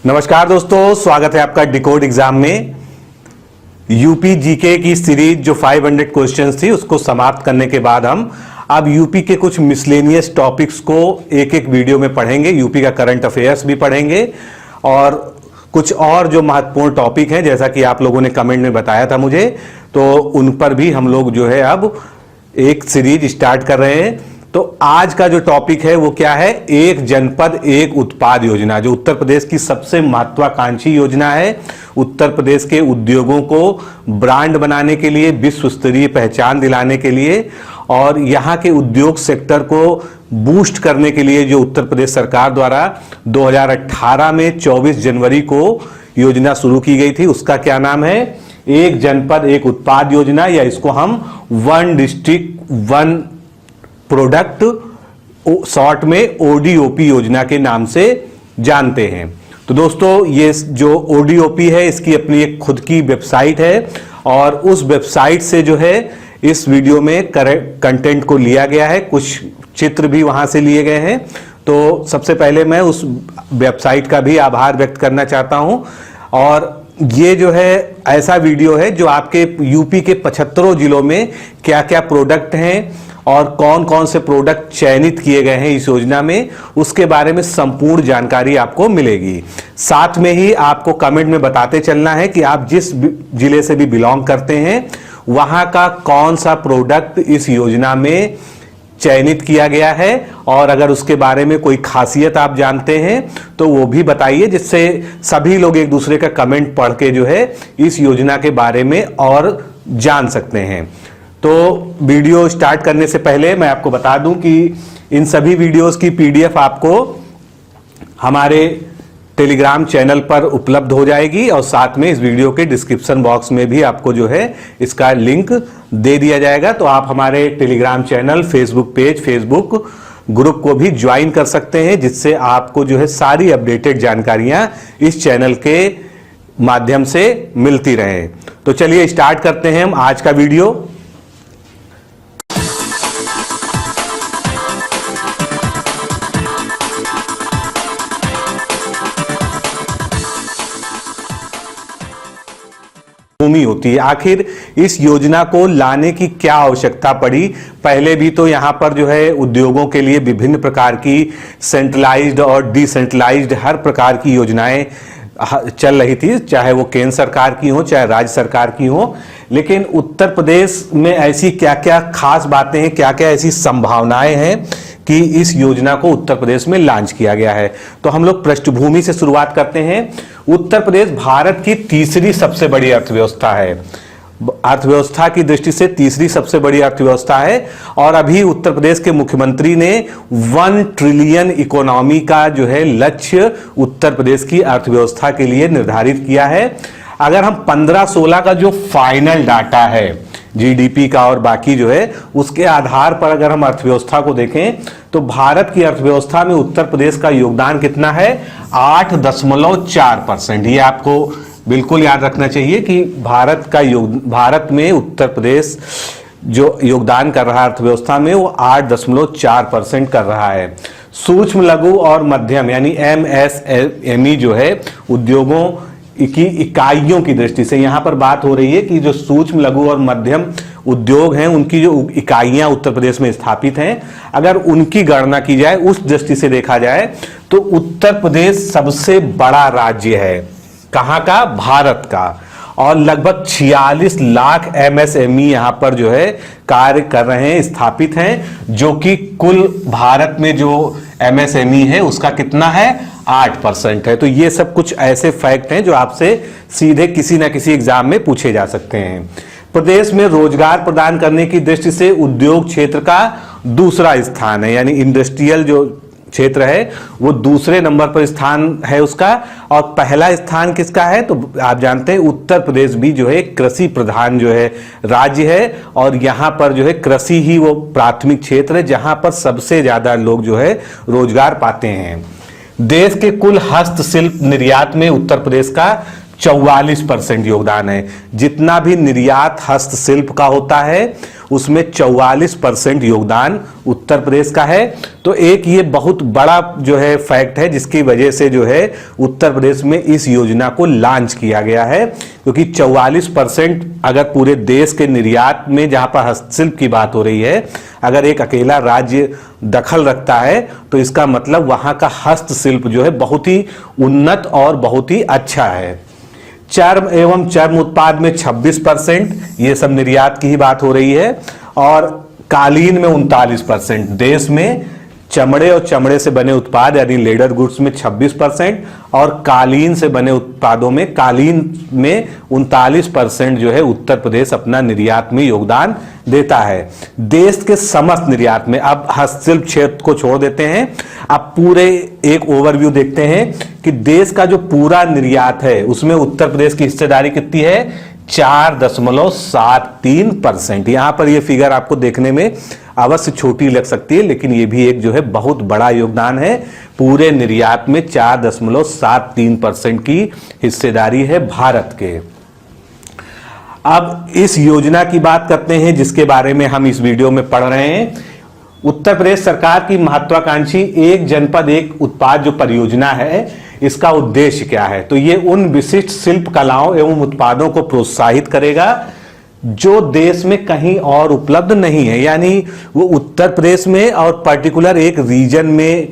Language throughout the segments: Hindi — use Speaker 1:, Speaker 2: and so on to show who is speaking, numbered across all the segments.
Speaker 1: नमस्कार दोस्तों, स्वागत है आपका डिकोड एग्जाम में। यूपी जीके की सीरीज जो 500 क्वेश्चंस थी उसको समाप्त करने के बाद हम अब यूपी के कुछ मिसलेनियस टॉपिक्स को एक एक वीडियो में पढ़ेंगे। यूपी का करंट अफेयर्स भी पढ़ेंगे और कुछ और जो महत्वपूर्ण टॉपिक हैं, जैसा कि आप लोगों ने कमेंट में बताया था मुझे, तो उन पर भी हम लोग जो है अब एक सीरीज स्टार्ट कर रहे हैं। तो आज का जो टॉपिक है वो क्या है? एक जनपद एक उत्पाद योजना, जो उत्तर प्रदेश की सबसे महत्वाकांक्षी योजना है। उत्तर प्रदेश के उद्योगों को ब्रांड बनाने के लिए, विश्व स्तरीय पहचान दिलाने के लिए और यहाँ के उद्योग सेक्टर को बूस्ट करने के लिए जो उत्तर प्रदेश सरकार द्वारा 2018 में 24 जनवरी को योजना शुरू की गई थी, उसका क्या नाम है? एक जनपद एक उत्पाद योजना, या इसको हम one district one product short में ओडीओपी योजना के नाम से जानते हैं। तो दोस्तों, ये जो ओडीओपी है इसकी अपनी एक खुद की वेबसाइट है और उस वेबसाइट से जो है इस वीडियो में कंटेंट को लिया गया है, कुछ चित्र भी वहां से लिए गए हैं। तो सबसे पहले मैं उस वेबसाइट का भी आभार व्यक्त करना चाहता हूं। और ये जो है ऐसा वीडियो है जो आपके यूपी के 75 जिलों में क्या क्या प्रोडक्ट हैं और कौन कौन से प्रोडक्ट चयनित किए गए हैं इस योजना में, उसके बारे में संपूर्ण जानकारी आपको मिलेगी। साथ में ही आपको कमेंट में बताते चलना है कि आप जिस जिले से भी बिलोंग करते हैं वहां का कौन सा प्रोडक्ट इस योजना में चयनित किया गया है, और अगर उसके बारे में कोई खासियत आप जानते हैं तो वो भी बताइए, जिससे सभी लोग एक दूसरे का कमेंट पढ़ के जो है इस योजना के बारे में और जान सकते हैं। तो वीडियो स्टार्ट करने से पहले मैं आपको बता दूं कि इन सभी वीडियोस की पीडीएफ आपको हमारे टेलीग्राम चैनल पर उपलब्ध हो जाएगी और साथ में इस वीडियो के डिस्क्रिप्शन बॉक्स में भी आपको जो है इसका लिंक दे दिया जाएगा। तो आप हमारे Telegram channel, Facebook page, Facebook group को भी ज्वाइन कर सकते हैं, जिससे आपको जो है सारी अपडेटेड जानकारियां इस चैनल के माध्यम से मिलती रहे। तो चलिए स्टार्ट करते हैं हम आज का वीडियो। भूमि होती है। आखिर इस योजना को लाने की क्या आवश्यकता पड़ी? पहले भी तो यहाँ पर जो है उद्योगों के लिए विभिन्न प्रकार की सेंट्रलाइज्ड और डिसेंट्रलाइज्ड हर प्रकार की योजनाएं चल रही थी, चाहे वो केंद्र सरकार की हो चाहे राज्य सरकार की हो। लेकिन उत्तर प्रदेश में ऐसी क्या क्या खास बातें हैं, क्या क्या ऐसी संभावनाएं हैं कि इस योजना को उत्तर प्रदेश में लॉन्च किया गया है? तो हम लोग पृष्ठभूमि से शुरुआत करते हैं। उत्तर प्रदेश भारत की तीसरी सबसे बड़ी अर्थव्यवस्था है, अर्थव्यवस्था की दृष्टि से तीसरी सबसे बड़ी अर्थव्यवस्था है। और अभी उत्तर प्रदेश के मुख्यमंत्री ने 1 ट्रिलियन इकोनॉमी का जो है लक्ष्य उत्तर प्रदेश की अर्थव्यवस्था के लिए निर्धारित किया है। अगर हम 15-16 का जो फाइनल डाटा है जीडीपी का और बाकी जो है उसके आधार पर अगर हम अर्थव्यवस्था को देखें तो भारत की अर्थव्यवस्था में उत्तर प्रदेश का योगदान कितना है? 8.4%। ये आपको बिल्कुल याद रखना चाहिए कि भारत में उत्तर प्रदेश जो योगदान कर रहा है अर्थव्यवस्था में वो 8.4% कर रहा है। सूक्ष्म लघु और मध्यम यानी MSME जो है उद्योगों की इकाइयों की दृष्टि से यहां पर बात हो रही है कि जो सूक्ष्म लघु और मध्यम उद्योग हैं उनकी जो इकाइयां उत्तर प्रदेश में स्थापित हैं, अगर उनकी गणना की जाए, उस दृष्टि से देखा जाए तो उत्तर प्रदेश सबसे बड़ा राज्य है। कहां का? भारत का। और लगभग 46 लाख MSME यहां पर जो है कार्य कर रहे हैं, स्थापित हैं, जो कि कुल भारत में जो MSME है उसका कितना है? 8% है। तो ये सब कुछ ऐसे फैक्ट हैं जो आपसे सीधे किसी ना किसी एग्जाम में पूछे जा सकते हैं। प्रदेश में रोजगार प्रदान करने की दृष्टि से उद्योग क्षेत्र का दूसरा स्थान है, यानी इंडस्ट्रियल जो क्षेत्र है वो दूसरे नंबर पर स्थान है उसका। और पहला स्थान किसका है? तो आप जानते हैं उत्तर प्रदेश भी जो है कृषि प्रधान जो है राज्य है और यहाँ पर जो है कृषि ही वो प्राथमिक क्षेत्र है जहां पर सबसे ज्यादा लोग जो है रोजगार पाते हैं। देश के कुल हस्तशिल्प निर्यात में उत्तर प्रदेश का 44% योगदान है। जितना भी निर्यात हस्तशिल्प का होता है उसमें 44% योगदान उत्तर प्रदेश का है। तो एक ये बहुत बड़ा जो है फैक्ट है जिसकी वजह से जो है उत्तर प्रदेश में इस योजना को लॉन्च किया गया है, क्योंकि 44% अगर पूरे देश के निर्यात में, जहां पर हस्तशिल्प की बात हो रही है, अगर एक अकेला राज्य दखल रखता है तो इसका मतलब वहां का हस्तशिल्प जो है बहुत ही उन्नत और बहुत ही अच्छा है। चर्म एवं चर्म उत्पाद में 26%, ये सब निर्यात की ही बात हो रही है, और कालीन में 39%। देश में चमड़े और चमड़े से बने उत्पाद यानी लेदर गुड्स में 26% और कालीन से बने उत्पादों में, कालीन में 39% जो है उत्तर प्रदेश अपना निर्यात में योगदान देता है। देश के समस्त निर्यात में, अब हस्तशिल्प क्षेत्र को छोड़ देते हैं, अब पूरे एक ओवरव्यू देखते हैं कि देश का जो पूरा निर्यात है उसमें उत्तर प्रदेश की हिस्सेदारी कितनी है, 4.73%। यहां पर यह फिगर आपको देखने में अवश्य छोटी लग सकती है, लेकिन यह भी एक जो है बहुत बड़ा योगदान है। पूरे निर्यात में 4.73% की हिस्सेदारी है भारत के। अब इस योजना की बात करते हैं जिसके बारे में हम इस वीडियो में पढ़ रहे हैं। उत्तर प्रदेश सरकार की महत्वाकांक्षी एक जनपद एक उत्पाद जो परियोजना है, इसका उद्देश्य क्या है? तो ये उन विशिष्ट शिल्प कलाओं एवं उत्पादों को प्रोत्साहित करेगा जो देश में कहीं और उपलब्ध नहीं है, यानी वो उत्तर प्रदेश में और पर्टिकुलर एक रीजन में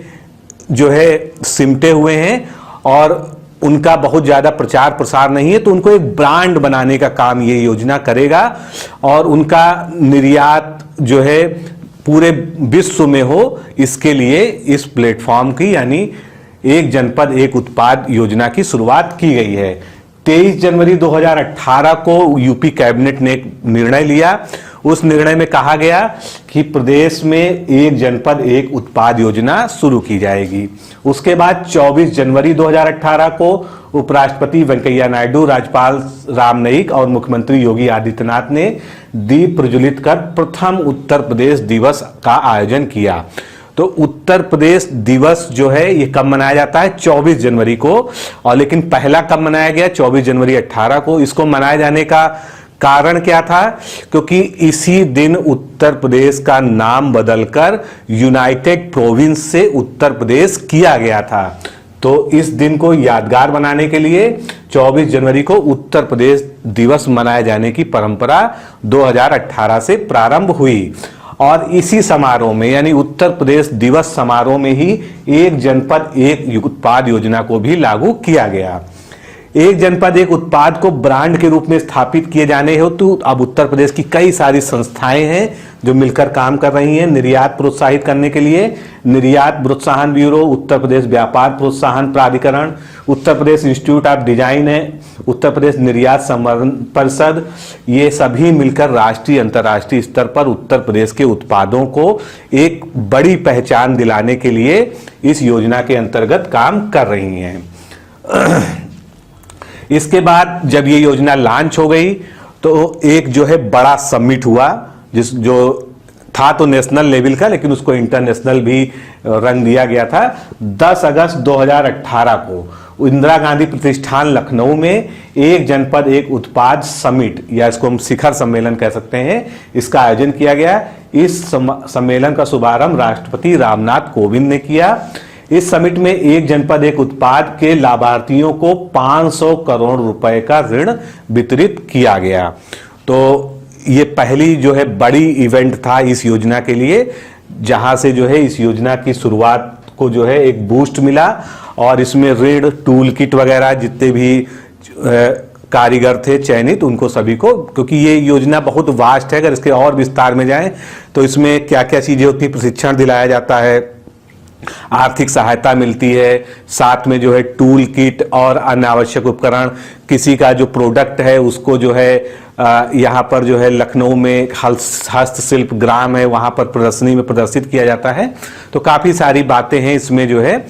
Speaker 1: जो है सिमटे हुए हैं और उनका बहुत ज्यादा प्रचार प्रसार नहीं है, तो उनको एक ब्रांड बनाने का काम ये योजना करेगा और उनका निर्यात जो है पूरे विश्व में हो, इसके लिए इस प्लेटफॉर्म की यानी एक जनपद एक उत्पाद योजना की शुरुआत की गई है। 23 जनवरी 2018 को यूपी कैबिनेट ने एक निर्णय लिया। उस निर्णय में कहा गया कि प्रदेश में एक जनपद एक उत्पाद योजना शुरू की जाएगी। उसके बाद 24 जनवरी 2018 को उपराष्ट्रपति वेंकैया नायडू, राज्यपाल राम नाईक और मुख्यमंत्री योगी आदित्यनाथ ने दीप प्रज्वलित कर प्रथम उत्तर प्रदेश दिवस का आयोजन किया। तो उत्तर प्रदेश दिवस जो है ये कब मनाया जाता है? 24 जनवरी को। और लेकिन पहला कब मनाया गया? 24 जनवरी 18 को। इसको मनाए जाने का कारण क्या था? क्योंकि इसी दिन उत्तर प्रदेश का नाम बदलकर यूनाइटेड प्रोविंस से उत्तर प्रदेश किया गया था। तो इस दिन को यादगार बनाने के लिए 24 जनवरी को उत्तर प्रदेश दिवस मनाए जाने की परंपरा 2018 से प्रारंभ हुई। और इसी समारोह में यानी उत्तर प्रदेश दिवस समारोह में ही एक जनपद एक उत्पाद योजना को भी लागू किया गया। एक जनपद एक उत्पाद को ब्रांड के रूप में स्थापित किए जाने हेतु अब उत्तर प्रदेश की कई सारी संस्थाएं हैं जो मिलकर काम कर रही हैं निर्यात प्रोत्साहित करने के लिए। निर्यात प्रोत्साहन ब्यूरो, उत्तर प्रदेश व्यापार प्रोत्साहन प्राधिकरण, Uttar Pradesh institute of design है, उत्तर प्रदेश निर्यात संवर्धन परिषद, ये सभी मिलकर राष्ट्रीय अंतर्राष्ट्रीय स्तर पर उत्तर प्रदेश के उत्पादों को एक बड़ी पहचान दिलाने के लिए इस योजना के अंतर्गत काम कर रही हैं। इसके बाद जब ये योजना लॉन्च हो गई तो एक जो है बड़ा समिट हुआ, जो था तो नेशनल लेवल का लेकिन उसको इंटरनेशनल भी रंग दिया गया था। 10 अगस्त 2018 को इंदिरा गांधी प्रतिष्ठान लखनऊ में एक जनपद एक उत्पाद समिट या इसको हम शिखर सम्मेलन कह सकते हैं, इसका आयोजन किया गया। इस सम्मेलन का शुभारंभ राष्ट्रपति रामनाथ कोविंद ने किया। इस समिट में एक जनपद एक उत्पाद के लाभार्थियों को 500 करोड़ रुपए का ऋण वितरित किया गया। तो ये पहली जो है बड़ी इवेंट था इस योजना के लिए, जहां से जो है इस योजना की शुरुआत को जो है एक बूस्ट मिला और इसमें ऋण, टूल किट वगैरह जितने भी कारीगर थे चयनित उनको सभी को, क्योंकि ये योजना बहुत वास्ट है, अगर इसके और विस्तार में जाएं तो इसमें क्या क्या चीजें होती, प्रशिक्षण दिलाया जाता है, आर्थिक सहायता मिलती है, साथ में जो है टूल किट और अनावश्यक उपकरण, किसी का जो प्रोडक्ट है उसको जो है यहाँ पर जो है लखनऊ में हस्तशिल्प ग्राम है वहाँ पर प्रदर्शनी में प्रदर्शित किया जाता है। तो काफ़ी सारी बातें हैं इसमें जो है,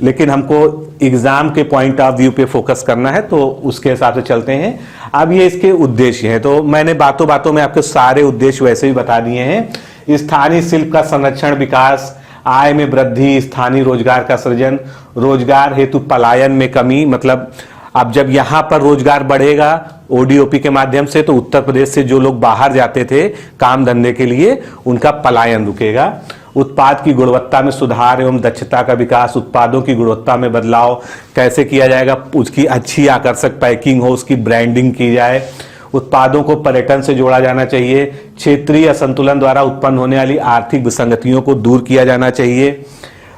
Speaker 1: लेकिन हमको एग्जाम के पॉइंट ऑफ व्यू पे फोकस करना है तो उसके हिसाब से चलते हैं। अब ये इसके उद्देश्य हैं, तो मैंने बातों बातों में आपके सारे उद्देश्य वैसे ही बता दिए हैं। स्थानीय शिल्प का संरक्षण विकास, आय में वृद्धि, स्थानीय रोजगार का सृजन, रोजगार हेतु पलायन में कमी, मतलब अब जब यहां पर रोजगार बढ़ेगा ओडीओपी के माध्यम से, तो उत्तर प्रदेश से जो लोग बाहर जाते थे काम धंधे के लिए, उनका पलायन रुकेगा। उत्पाद की गुणवत्ता में सुधार एवं दक्षता का विकास, उत्पादों की गुणवत्ता में बदलाव कैसे किया जाएगा, उसकी अच्छी आकर्षक पैकिंग हो, उसकी ब्रांडिंग की जाए। उत्पादों को पर्यटन से जोड़ा जाना चाहिए। क्षेत्रीय असंतुलन द्वारा उत्पन्न होने वाली आर्थिक विसंगतियों को दूर किया जाना चाहिए।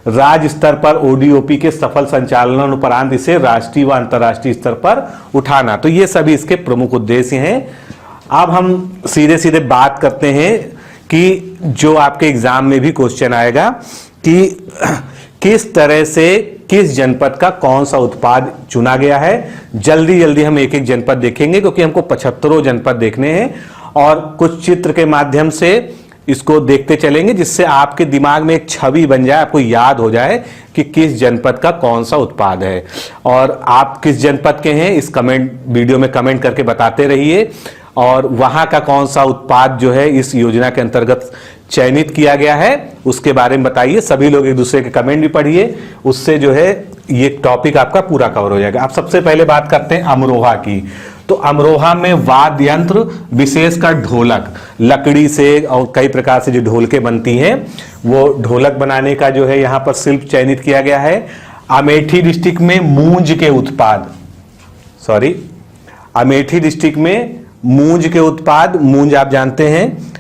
Speaker 1: राज्य स्तर पर ओडीओपी के सफल संचालन उपरांत इसे राष्ट्रीय व अंतर्राष्ट्रीय स्तर पर उठाना। तो ये सभी इसके प्रमुख उद्देश्य हैं। अब हम सीधे सीधे बात करते हैं कि जो आपके एग्जाम में भी क्वेश्चन आएगा कि किस तरह से किस जनपद का कौन सा उत्पाद चुना गया है। जल्दी जल्दी हम एक एक जनपद देखेंगे क्योंकि हमको 75 जनपद देखने हैं और कुछ चित्र के माध्यम से इसको देखते चलेंगे, जिससे आपके दिमाग में एक छवि बन जाए, आपको याद हो जाए कि किस जनपद का कौन सा उत्पाद है। और आप किस जनपद के हैं इस वीडियो में कमेंट करके बताते रहिए, और वहां का कौन सा उत्पाद जो है इस योजना के अंतर्गत चयनित किया गया है उसके बारे में बताइए। सभी लोग एक दूसरे के कमेंट भी पढ़िए, उससे जो है ये टॉपिक आपका पूरा कवर हो जाएगा। अब सबसे पहले बात करते हैं अमरोहा की। तो अमरोहा में वाद्य यंत्र, विशेषकर ढोलक, लकड़ी से और कई प्रकार से जो ढोलकें बनती हैं, वो ढोलक बनाने का जो है यहाँ पर शिल्प चयनित किया गया है। अमेठी डिस्ट्रिक्ट में मूंज के उत्पाद, अमेठी डिस्ट्रिक्ट में मूंज के उत्पाद, मूंज आप जानते हैं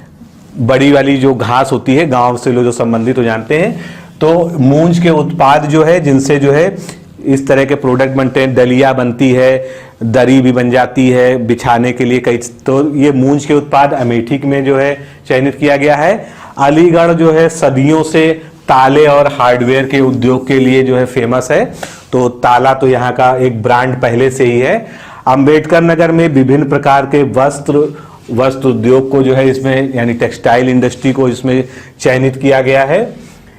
Speaker 1: बड़ी वाली जो घास होती है, गांव से लोग जो संबंधित हो जानते हैं। तो मूंज के उत्पाद जो है, जिनसे जो है इस तरह के प्रोडक्ट बनते हैं, दलिया बनती है, दरी भी बन जाती है बिछाने के लिए कई। तो ये मूंज के उत्पाद अमेठी में जो है चयनित किया गया है। अलीगढ़ जो है सदियों से ताले और हार्डवेयर के उद्योग के लिए जो है फेमस है, तो ताला तो यहाँ का एक ब्रांड पहले से ही है। अंबेडकर नगर में विभिन्न प्रकार के वस्त्र उद्योग को जो है इसमें, यानी टेक्सटाइल इंडस्ट्री को इसमें चयनित किया गया है।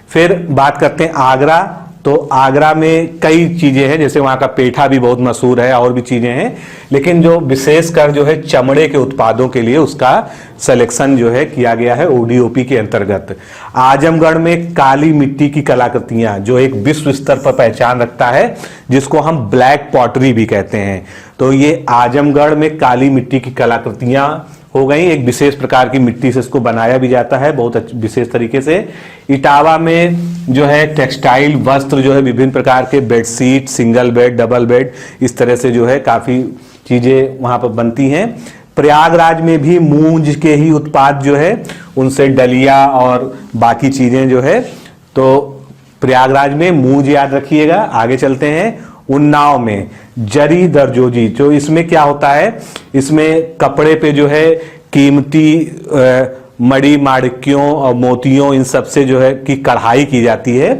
Speaker 1: फिर बात करते हैं आगरा। तो आगरा में कई चीजें हैं, जैसे वहाँ का पेठा भी बहुत मशहूर है और भी चीजें हैं, लेकिन जो विशेषकर जो है चमड़े के उत्पादों के लिए उसका सिलेक्शन जो है किया गया है ओडीओपी के अंतर्गत। आजमगढ़ में काली मिट्टी की कलाकृतियां जो एक विश्व स्तर पर पहचान रखता है, जिसको हम ब्लैक पॉटरी भी कहते हैं। तो ये आजमगढ़ में काली मिट्टी की कलाकृतियां हो गई, एक विशेष प्रकार की मिट्टी से इसको बनाया भी जाता है बहुत विशेष तरीके से। इटावा में जो है टेक्सटाइल वस्त्र जो है विभिन्न प्रकार के bedsheet, single bed, double bed, इस तरह से जो है काफी चीजें वहां पर बनती हैं। प्रयागराज में भी मूंज के ही उत्पाद जो है, उनसे डलिया और बाकी चीजें जो है, तो प्रयागराज में मूंज याद रखिएगा। आगे चलते हैं उन्नाव में जरी दरजोजी। जो इसमें क्या होता है, इसमें कपड़े पे जो है कीमती मड़ी माणिक्यों और मोतियों, इन सब से जो है की कढ़ाई की जाती है।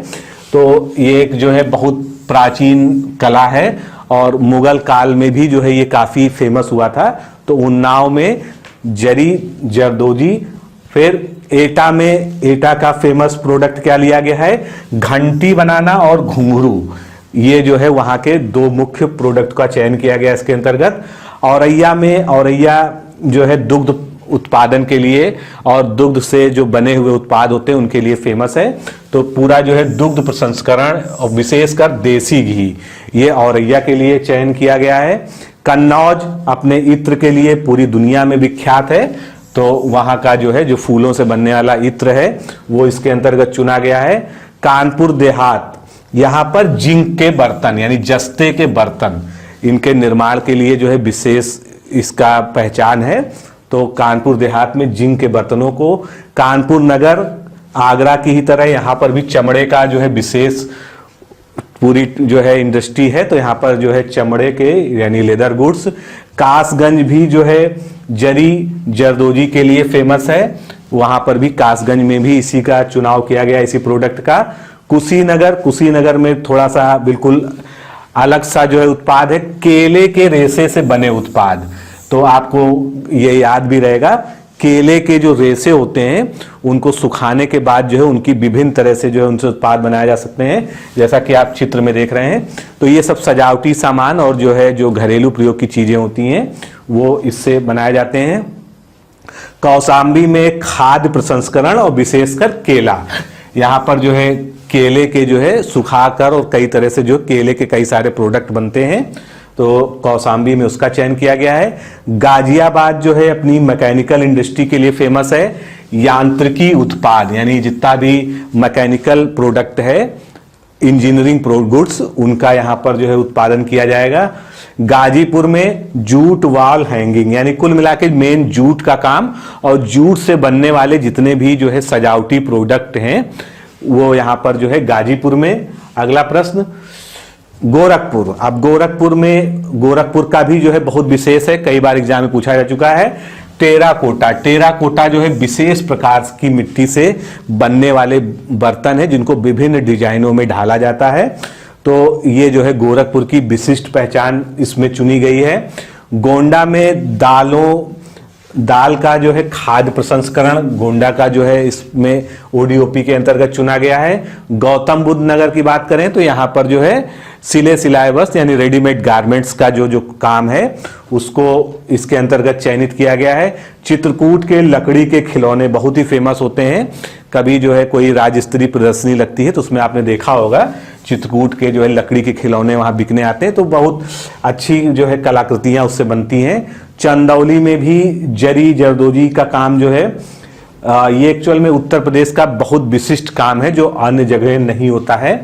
Speaker 1: तो ये एक जो है बहुत प्राचीन कला है और मुगल काल में भी जो है ये काफी फेमस हुआ था। तो उन्नाव में जरी जरदोजी। फिर एटा में, एटा का फेमस प्रोडक्ट क्या लिया गया है, घंटी बनाना और घुंघरू। ये जो है वहां के दो मुख्य प्रोडक्ट का चयन किया गया इसके अंतर्गत। औरैया में, औरैया जो है दुग्ध उत्पादन के लिए और दुग्ध से जो बने हुए उत्पाद होते हैं उनके लिए फेमस है। तो पूरा जो है दुग्ध प्रसंस्करण और विशेषकर देसी घी, ये औरैया के लिए चयन किया गया है। कन्नौज अपने इत्र के लिए पूरी दुनिया में विख्यात है, तो वहां का जो है जो फूलों से बनने वाला इत्र है वो इसके अंतर्गत चुना गया है। कानपुर देहात, यहाँ पर जिंक के बर्तन यानी जस्ते के बर्तन, इनके निर्माण के लिए जो है विशेष इसका पहचान है। तो कानपुर देहात में जिंक के बर्तनों को, कानपुर नगर आगरा की ही तरह यहाँ पर भी चमड़े का जो है विशेष पूरी जो है इंडस्ट्री है, तो यहाँ पर जो है चमड़े के यानी लेदर गुड्स। कासगंज भी जो है जरी जरदोजी के लिए फेमस है, वहां पर भी कासगंज में भी इसी का चुनाव किया गया, इसी प्रोडक्ट का। कुशीनगर, कुशीनगर में थोड़ा सा बिल्कुल अलग सा जो है उत्पाद है, केले के रेशे से बने उत्पाद। तो आपको ये याद भी रहेगा, केले के जो रेशे होते हैं उनको सुखाने के बाद जो है उनकी विभिन्न तरह से जो है उनसे उत्पाद बनाए जा सकते हैं, जैसा कि आप चित्र में देख रहे हैं। तो ये सब सजावटी सामान और जो है जो घरेलू प्रयोग की चीजें होती हैं वो इससे बनाए जाते हैं। कौशाम्बी में खाद्य प्रसंस्करण और विशेषकर केला, यहाँ पर जो है केले के जो है सुखाकर और कई तरह से जो केले के कई सारे प्रोडक्ट बनते हैं। तो कौशाम्बी में उसका चयन किया गया है। गाजियाबाद जो है अपनी मैकेनिकल इंडस्ट्री के लिए फेमस है, यांत्रिकी उत्पाद यानी जितना भी मैकेनिकल प्रोडक्ट है, इंजीनियरिंग गुड्स, उनका यहाँ पर जो है उत्पादन किया जाएगा। गाजीपुर में जूट वॉल हैंगिंग यानी कुल मिला के मेन जूट का काम और जूट से बनने वाले जितने भी जो है सजावटी प्रोडक्ट हैं वो यहाँ पर जो है गाजीपुर में। अगला प्रश्न गोरखपुर। अब गोरखपुर का भी जो है बहुत विशेष है, कई बार एग्जाम में पूछा जा चुका है। टेराकोटा जो है विशेष प्रकार की मिट्टी से बनने वाले बर्तन है जिनको विभिन्न डिजाइनों में ढाला जाता है। तो ये जो है गोरखपुर की विशिष्ट पहचान इसमें चुनी गई है। गोंडा में दाल का जो है खाद्य प्रसंस्करण गोंडा का जो है इसमें ओडीओपी के अंतर्गत चुना गया है। गौतम बुद्ध नगर की बात करें तो यहाँ पर जो है सिलाई वस्त्र यानी रेडीमेड गारमेंट्स का जो काम है उसको इसके अंतर्गत चयनित किया गया है। चित्रकूट के लकड़ी के खिलौने बहुत ही फेमस होते हैं। कभी जो है कोई राज्य स्तरीय प्रदर्शनी लगती है तो उसमें आपने देखा होगा चित्रकूट के जो है लकड़ी के खिलौने वहां बिकने आते हैं, तो बहुत अच्छी जो है कलाकृतियां उससे बनती हैं। चंदौली में भी जरी जरदोजी का काम जो है ये एक्चुअल में उत्तर प्रदेश का बहुत विशिष्ट काम है जो अन्य जगह नहीं होता है।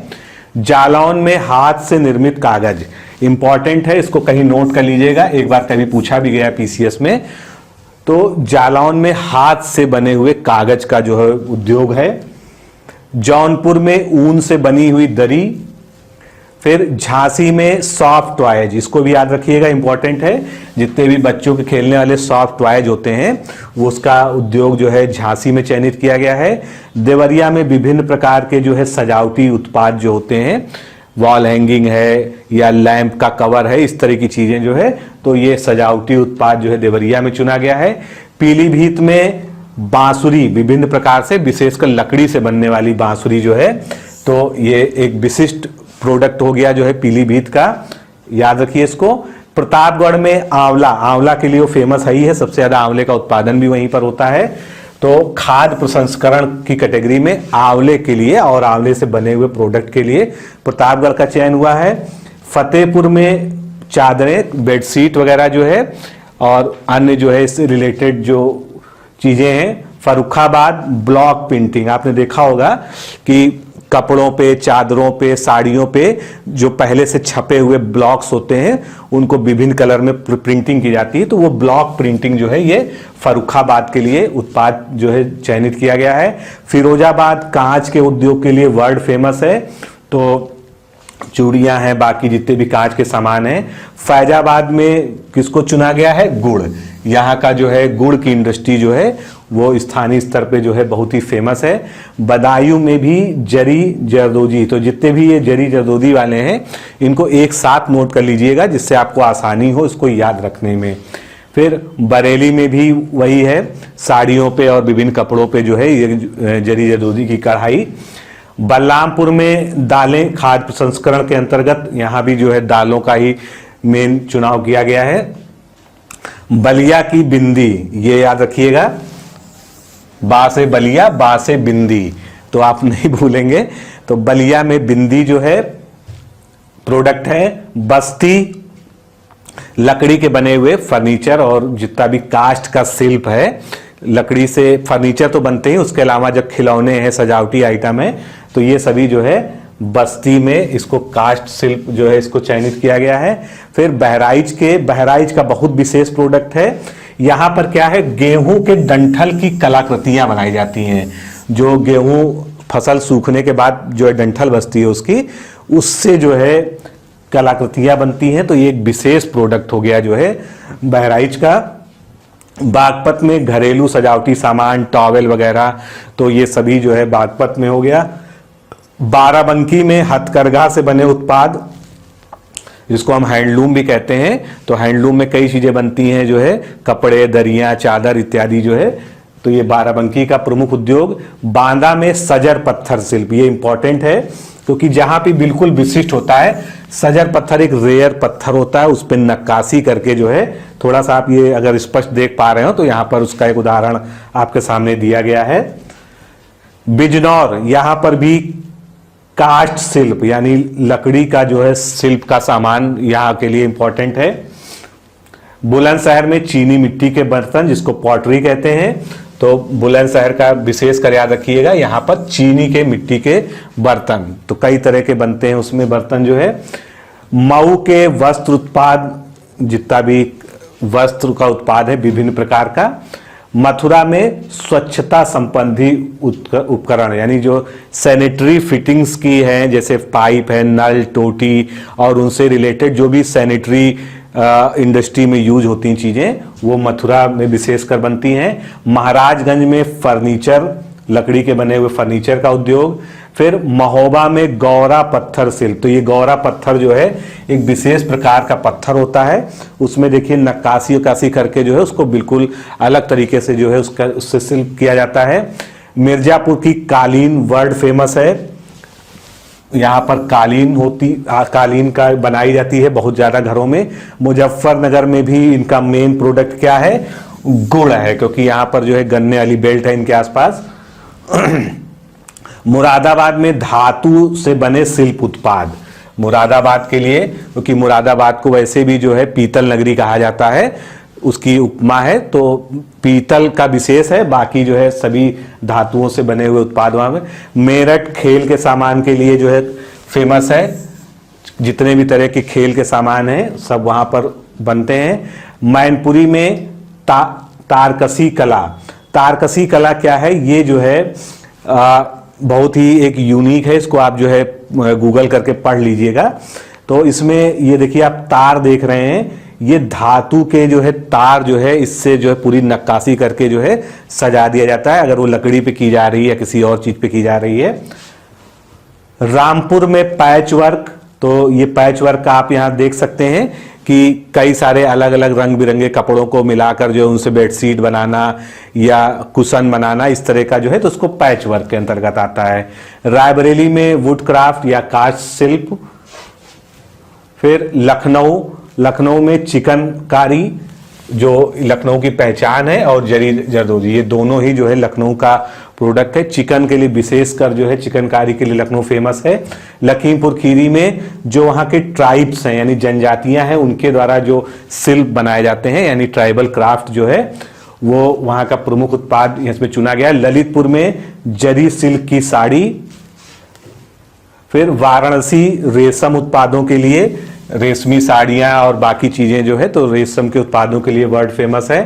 Speaker 1: जालौन में हाथ से निर्मित कागज इंपॉर्टेंट है, इसको कहीं नोट कर लीजिएगा, एक बार कभी पूछा भी गया पीसीएस में। तो जालौन में हाथ से बने हुए कागज का जो है उद्योग है। जौनपुर में ऊन से बनी हुई दरी। फिर झांसी में सॉफ्ट टॉयज, इसको भी याद रखिएगा, इंपॉर्टेंट है। जितने भी बच्चों के खेलने वाले सॉफ्ट टॉयज होते हैं वो उसका उद्योग जो है झांसी में चयनित किया गया है। देवरिया में विभिन्न प्रकार के जो है सजावटी उत्पाद जो होते हैं, वॉल हैंगिंग है या लैंप का कवर है, इस तरह की चीजें जो है, तो ये सजावटी उत्पाद जो है देवरिया में चुना गया है। पीलीभीत में बांसुरी विभिन्न प्रकार से, विशेषकर लकड़ी से बनने वाली बांसुरी जो है, तो ये एक विशिष्ट प्रोडक्ट हो गया जो है पीलीभीत का, याद रखिए इसको। प्रतापगढ़ में आंवला के लिए वो फेमस है ही है, सबसे ज्यादा आंवले का उत्पादन भी वहीं पर होता है। तो खाद्य प्रसंस्करण की कैटेगरी में आंवले के लिए और आंवले से बने हुए प्रोडक्ट के लिए प्रतापगढ़ का चयन हुआ है। फतेहपुर में चादरें, बेडशीट वगैरह जो है और अन्य जो है इससे रिलेटेड जो चीजें हैं। फर्रुखाबाद ब्लॉक प्रिंटिंग, आपने देखा होगा कि कपड़ों पे, चादरों पे, साड़ियों पे जो पहले से छपे हुए ब्लॉक्स होते हैं उनको विभिन्न कलर में प्रिंटिंग की जाती है, तो वो ब्लॉक प्रिंटिंग जो है ये फर्रुखाबाद के लिए उत्पाद जो है चयनित किया गया है। फिरोजाबाद कांच के उद्योग के लिए वर्ल्ड फेमस है, तो चूड़ियां हैं, बाकी जितने भी कांच के सामान हैं। फैजाबाद में किसको चुना गया है? गुड़। यहाँ का जो है गुड़ की इंडस्ट्री जो है वो स्थानीय स्तर पे जो है बहुत ही फेमस है। बदायूं में भी जरी जरदोजी, तो जितने भी ये जरी जरदोजी वाले हैं इनको एक साथ नोट कर लीजिएगा जिससे आपको आसानी हो इसको याद रखने में। फिर बरेली में भी वही है, साड़ियों पे और विभिन्न कपड़ों पे जो है ये जरी जरदोजी की कढ़ाई। बलरामपुर में दालें खाद्य प्रसंस्करण के अंतर्गत, यहाँ भी जो है दालों का ही मेन चुनाव किया गया है। बलिया की बिंदी, ये याद रखिएगा, बा से बलिया, बा से बिंदी, तो आप नहीं भूलेंगे। तो बलिया में बिंदी जो है प्रोडक्ट है। बस्ती लकड़ी के बने हुए फर्नीचर और जितना भी कास्ट का शिल्प है, लकड़ी से फर्नीचर तो बनते ही, उसके अलावा जब खिलौने हैं, सजावटी आइटम है, तो ये सभी जो है बस्ती में इसको कास्ट शिल्प जो है इसको चयनित किया गया है। फिर बहराइच का बहुत विशेष प्रोडक्ट है। यहाँ पर क्या है, गेहूं के डंठल की कलाकृतियां बनाई जाती हैं। जो गेहूं फसल सूखने के बाद जो है डंठल बचती है उसकी, उससे जो है कलाकृतियां बनती हैं, तो ये एक विशेष प्रोडक्ट हो गया जो है बहराइच का। बागपत में घरेलू सजावटी सामान, टॉवेल वगैरह, तो ये सभी जो है बागपत में हो गया। बाराबंकी में हथकरघा से बने उत्पाद, जिसको हम हैंडलूम भी कहते हैं, तो हैंडलूम में कई चीजें बनती हैं जो है, कपड़े, दरियां, चादर इत्यादि जो है, तो ये बाराबंकी का प्रमुख उद्योग। बांदा में सजर पत्थर शिल्प, ये इंपॉर्टेंट है क्योंकि जहां पे बिल्कुल विशिष्ट होता है। सजर पत्थर एक रेयर पत्थर होता है, उस पर नक्काशी करके जो है, थोड़ा सा आप ये अगर स्पष्ट देख पा रहे हो तो यहाँ पर उसका एक उदाहरण आपके सामने दिया गया है। बिजनौर, यहाँ पर भी कास्ट शिल्प यानी लकड़ी का जो है शिल्प का सामान यहाँ के लिए इंपॉर्टेंट है। बुलंदशहर में चीनी मिट्टी के बर्तन जिसको पॉटरी कहते हैं, तो बुलंदशहर का विशेष कर याद रखिएगा, यहाँ पर चीनी के मिट्टी के बर्तन तो कई तरह के बनते हैं उसमें बर्तन जो है। मऊ के वस्त्र उत्पाद, जितना भी वस्त्र का उत्पाद है विभिन्न प्रकार का। मथुरा में स्वच्छता संबंधी उपकरण यानी जो सैनिटरी फिटिंग्स की हैं, जैसे पाइप है, नल, टोटी और उनसे रिलेटेड जो भी सैनिटरी इंडस्ट्री में यूज होती चीजें, वो मथुरा में विशेषकर बनती हैं। महाराजगंज में फर्नीचर, लकड़ी के बने हुए फर्नीचर का उद्योग। फिर महोबा में गौरा पत्थर शिल्प, तो ये गौरा पत्थर जो है एक विशेष प्रकार का पत्थर होता है, उसमें देखिए नक्काशी उक्काशी करके जो है उसको बिल्कुल अलग तरीके से जो है उससे शिल्प किया जाता है। मिर्जापुर की कालीन वर्ल्ड फेमस है, यहाँ पर कालीन का बनाई जाती है बहुत ज्यादा घरों में। मुजफ्फरनगर में भी इनका मेन प्रोडक्ट क्या है, गुड़ है, क्योंकि यहाँ पर जो है गन्ने वाली बेल्ट है इनके आसपास। मुरादाबाद में धातु से बने शिल्प उत्पाद, मुरादाबाद के लिए, क्योंकि मुरादाबाद को वैसे भी जो है पीतल नगरी कहा जाता है, उसकी उपमा है, तो पीतल का विशेष है, बाकी जो है सभी धातुओं से बने हुए उत्पाद वहां में। मेरठ खेल के सामान के लिए जो है फेमस है, जितने भी तरह के खेल के सामान हैं सब वहां पर बनते हैं। मैनपुरी में तारकसी कला, तारकसी कला क्या है, ये जो है बहुत ही एक यूनिक है, इसको आप जो है गूगल करके पढ़ लीजिएगा। तो इसमें ये देखिए आप तार देख रहे हैं, ये धातु के जो है तार जो है इससे जो है पूरी नक्काशी करके जो है सजा दिया जाता है, अगर वो लकड़ी पे की जा रही है या किसी और चीज पे की जा रही है। रामपुर में पैच वर्क, तो ये पैच वर्क का आप यहां देख सकते हैं कि कई सारे अलग अलग रंग बिरंगे कपड़ों को मिलाकर जो है उनसे बेडशीट बनाना या कुशन बनाना, इस तरह का जो है तो उसको पैच वर्क के अंतर्गत आता है। रायबरेली में वुड क्राफ्ट या काष्ठ शिल्प। फिर लखनऊ में चिकनकारी जो लखनऊ की पहचान है, और जरी जरदोजी, ये दोनों ही जो है लखनऊ का प्रोडक्ट है। चिकन के लिए विशेषकर जो है चिकनकारी के लिए लखनऊ फेमस है। लखीमपुर खीरी में जो वहाँ के ट्राइब्स हैं यानी जनजातियां हैं, उनके द्वारा जो शिल्प बनाए जाते हैं यानी ट्राइबल क्राफ्ट जो है वो वहाँ का प्रमुख उत्पाद इसमें चुना गया है। ललितपुर में जरी सिल्क की साड़ी। फिर वाराणसी रेशम उत्पादों के लिए, रेशमी साड़ियां और बाकी चीजें जो है तो रेशम के उत्पादों के लिए वर्ल्ड फेमस है।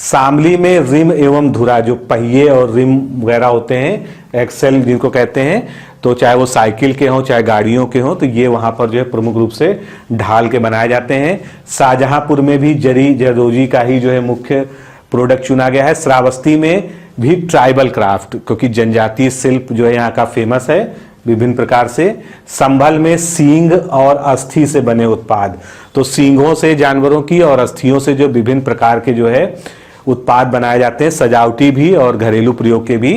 Speaker 1: शामली में रिम एवं धुरा, जो पहिए और रिम वगैरह होते हैं, एक्सेल जिनको कहते हैं, तो चाहे वो साइकिल के हों चाहे गाड़ियों के हों, तो ये वहां पर जो है प्रमुख रूप से ढाल के बनाए जाते हैं। शाहजहांपुर में भी जरी जरदोजी का ही जो है मुख्य प्रोडक्ट चुना गया है। श्रावस्ती में भी ट्राइबल क्राफ्ट, क्योंकि जनजातीय शिल्प जो है यहाँ का फेमस है विभिन्न प्रकार से। संभल में सींग और अस्थि से बने उत्पाद, तो सींगों से जानवरों की और अस्थियों से जो विभिन्न प्रकार के जो है उत्पाद बनाए जाते हैं, सजावटी भी और घरेलू प्रयोग के भी।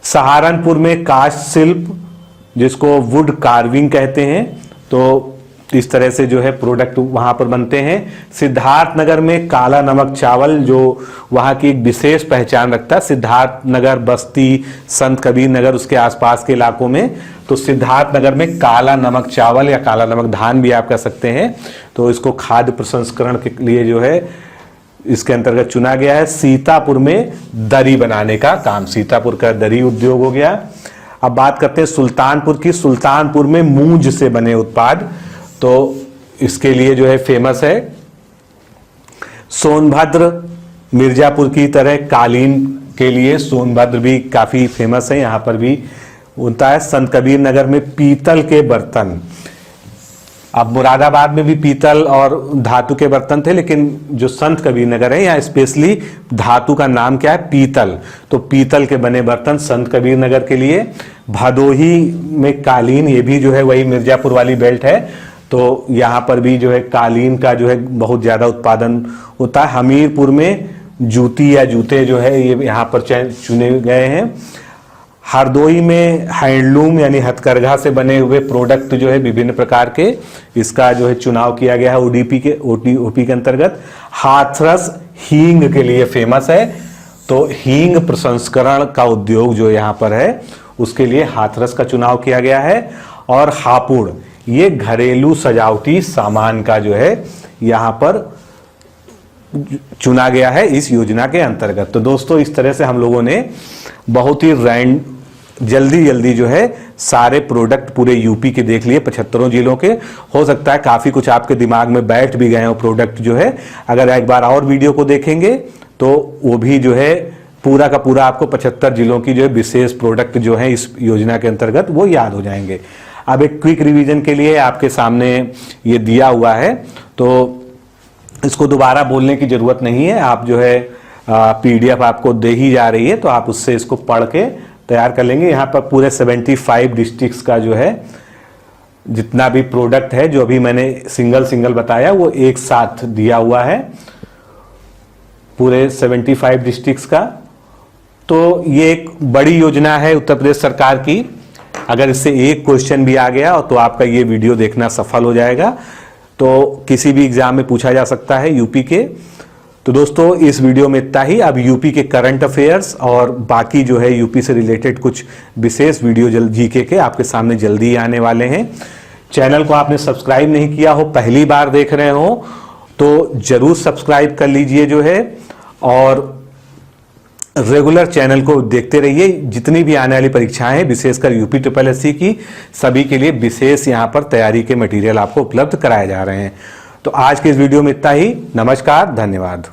Speaker 1: सहारनपुर में काष्ठ शिल्प जिसको वुड कार्विंग कहते हैं, तो इस तरह से जो है प्रोडक्ट वहां पर बनते हैं। सिद्धार्थनगर में काला नमक चावल जो वहां की एक विशेष पहचान रखता है, सिद्धार्थनगर, बस्ती, संत कबीर नगर, उसके आसपास के इलाकों में, तो सिद्धार्थनगर में काला नमक चावल या काला नमक धान भी आप कह सकते हैं, तो इसको खाद्य प्रसंस्करण के लिए जो है इसके अंतर्गत चुना गया है। सीतापुर में दरी बनाने का काम, सीतापुर का दरी उद्योग हो गया। अब बात करते हैं सुल्तानपुर की। सुल्तानपुर में मूंज से बने उत्पाद, तो इसके लिए जो है फेमस है। सोनभद्र मिर्जापुर की तरह कालीन के लिए सोनभद्र भी काफी फेमस है, यहां पर भी होता है। संत कबीर नगर में पीतल के बर्तन, अब मुरादाबाद में भी पीतल और धातु के बर्तन थे, लेकिन जो संत कबीर नगर है यहाँ स्पेशली धातु का नाम क्या है, पीतल, तो पीतल के बने बर्तन संत कबीर नगर के लिए। भदोही में कालीन, ये भी जो है वही मिर्जापुर वाली बेल्ट है, तो यहाँ पर भी जो है कालीन का जो है बहुत ज्यादा उत्पादन होता है। हमीरपुर में जूती या जूते जो है ये यहाँ पर चुने गए हैं। हरदोई में हैंडलूम यानी हथकरघा से बने हुए प्रोडक्ट जो है विभिन्न प्रकार के, इसका जो है चुनाव किया गया है ओपी के अंतर्गत। हाथरस हींग के लिए फेमस है, तो हींग प्रसंस्करण का उद्योग जो यहाँ पर है उसके लिए हाथरस का चुनाव किया गया है, और हापुड़ ये घरेलू सजावटी सामान का जो है यहां पर चुना गया है इस योजना के अंतर्गत। तो दोस्तों इस तरह से हम लोगों ने बहुत ही जल्दी जो है सारे प्रोडक्ट पूरे यूपी के देख लिए, 75 जिलों के। हो सकता है काफी कुछ आपके दिमाग में बैठ भी गए हो प्रोडक्ट जो है, अगर एक बार और वीडियो को देखेंगे तो वो भी जो है पूरा का पूरा आपको 75 जिलों की जो है विशेष प्रोडक्ट जो है इस योजना के अंतर्गत वो याद हो जाएंगे। अब एक क्विक रिवीजन के लिए आपके सामने ये दिया हुआ है, तो इसको दोबारा बोलने की जरूरत नहीं है, आप जो है पीडीएफ आपको दे ही जा रही है, तो आप उससे इसको पढ़ के तैयार कर लेंगे। यहाँ पर पूरे 75 डिस्ट्रिक्ट्स का जो है जितना भी प्रोडक्ट है जो अभी मैंने सिंगल बताया वो एक साथ दिया हुआ है पूरे 75 डिस्ट्रिक्ट्स का। तो ये एक बड़ी योजना है उत्तर प्रदेश सरकार की। अगर इससे एक क्वेश्चन भी आ गया तो आपका ये वीडियो देखना सफल हो जाएगा, तो किसी भी एग्जाम में पूछा जा सकता है यूपी के। तो दोस्तों इस वीडियो में इतना ही। अब यूपी के करंट अफेयर्स और बाकी जो है यूपी से रिलेटेड कुछ विशेष वीडियो जीके के आपके सामने जल्दी आने वाले हैं। चैनल को आपने सब्सक्राइब नहीं किया हो, पहली बार देख रहे हो, तो जरूर सब्सक्राइब कर लीजिए जो है, और रेगुलर चैनल को देखते रहिए। जितनी भी आने वाली परीक्षाएं हैं विशेषकर यूपी SSC की, सभी के लिए विशेष यहां पर तैयारी के मटेरियल आपको उपलब्ध कराए जा रहे हैं। तो आज के इस वीडियो में इतना ही। नमस्कार, धन्यवाद।